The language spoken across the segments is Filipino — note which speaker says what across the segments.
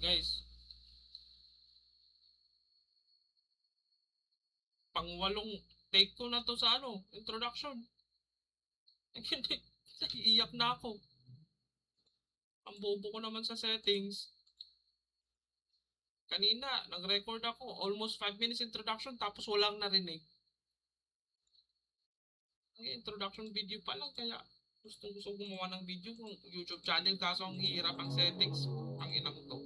Speaker 1: Guys, pang-walong take ko na to sa introduction. Hindi, iiyak na ako. Ang bobo ko naman sa settings. Kanina, nag-record ako. Almost 5 minutes introduction tapos walang narinig. Ang introduction video pa lang kaya gusto gumawa ng video kung YouTube channel kaso ang hirap ang settings. Ang inang to.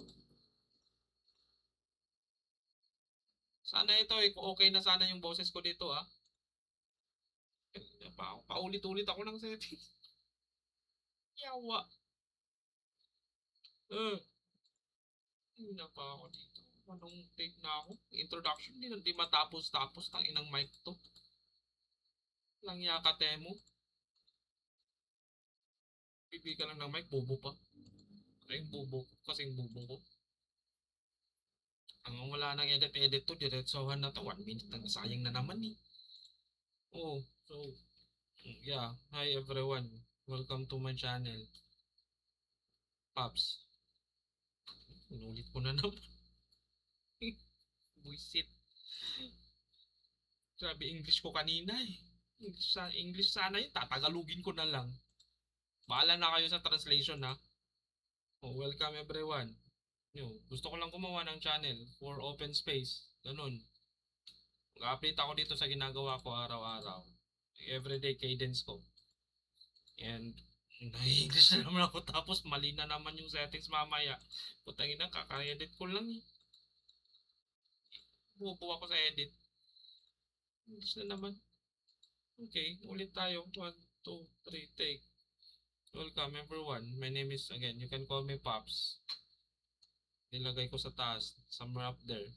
Speaker 1: Sana ito okay na sana yung boses ko dito ah. Paulit-ulit ako ng settings. Yawa. Eh, hindi na pa ako dito. Anong take na ako? Introduction hindi matapos-tapos ng inang mic to. Lang yaka temo. Bibigyan lang ng mic, bobo pa. Ay, bobo ko. Kasing bobo ko. Ang wala nang edit-edit to, diretsohan na to. 1 minute na sayang na naman eh. Oh, so, yeah. Hi everyone. Welcome to my channel. Pops. Inulit ko na naman. Buisit. Grabe English ko kanina eh. English sana yun. Tatagalugin ko na lang. Bahala na kayo sa translation ha. Oh, welcome everyone. Gusto ko lang gumawa ng channel for open space. Ganun. Mag-update ako dito sa ginagawa ko araw-araw. Everyday cadence ko. And na-English na naman ako tapos mali na naman yung settings mamaya. Putangin na, kaka-edit ko lang eh. Bubo ako sa edit. English na naman. Okay, ulit tayo. 1, 2, 3, take. Welcome everyone. My name is, again, you can call me Pops. Nilagay ko sa taas, somewhere up there.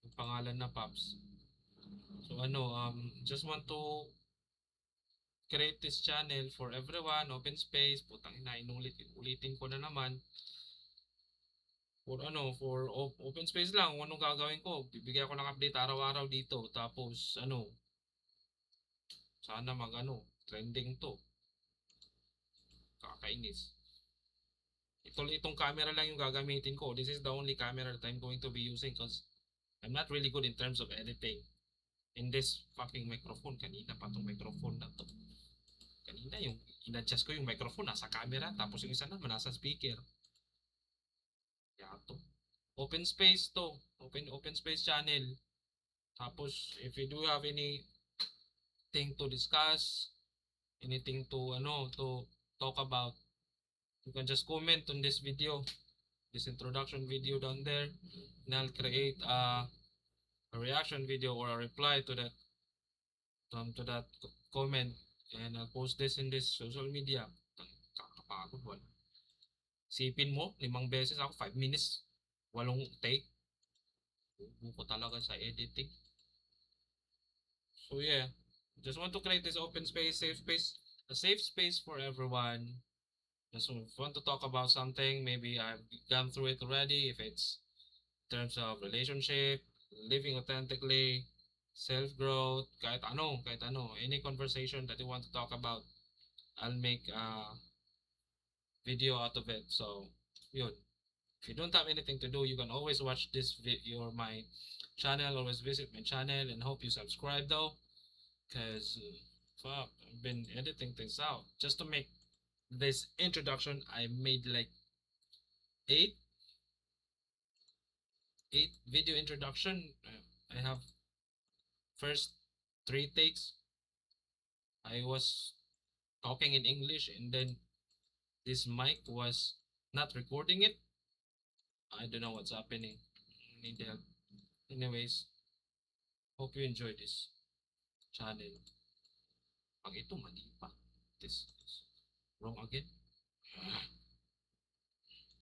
Speaker 1: Yung pangalan na Pops. So just want to create this channel for everyone, open space. Putang ina, ulitin ko na naman. For open space lang. Anong gagawin ko? Bibigyan ko ng update araw-araw dito. Tapos sana trending to. Kakainis. Itong camera lang yung gagamitin ko. This is the only camera that I'm going to be using because I'm not really good in terms of editing. In this fucking microphone. Kanina pa tong microphone na to. Kanina yung in-adjust ko yung microphone nasa camera tapos yung isa naman nasa speaker. Kaya to. Open space to. Open space channel. Tapos if you do have anything to discuss, anything to talk about, you can just comment on this video, this introduction video down there, and I'll create a reaction video or a reply to that comment, and I'll post this in this social media. Kakapagod wala. Sipin mo, 5 beses ako, 5 minutes, 8 take. Buko talaga sa editing. So yeah, just want to create this open space, safe space, a safe space for everyone. Just want to talk about something, maybe I've gone through it already, if it's in terms of relationship, living authentically, self-growth, kahit ano, any conversation that you want to talk about, I'll make a video out of it. So, yun. If you don't have anything to do, you can always watch this video or my channel, always visit my channel, and hope you subscribe though, because fuck, I've been editing things out. Just to make this introduction, I made like eight video introduction. I have first 3 takes. I was talking in English and then this mic was not recording it. I don't know what's happening. Need help. Anyways, hope you enjoy this channel. Pag ito mali pa. This is wrong again.